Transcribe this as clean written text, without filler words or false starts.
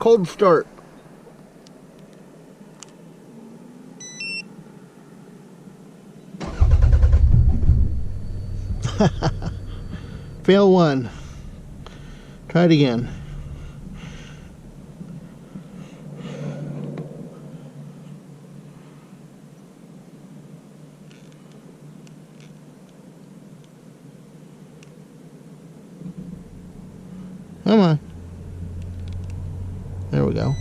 Cold start. Fail one. Try it again. Come on. There we go.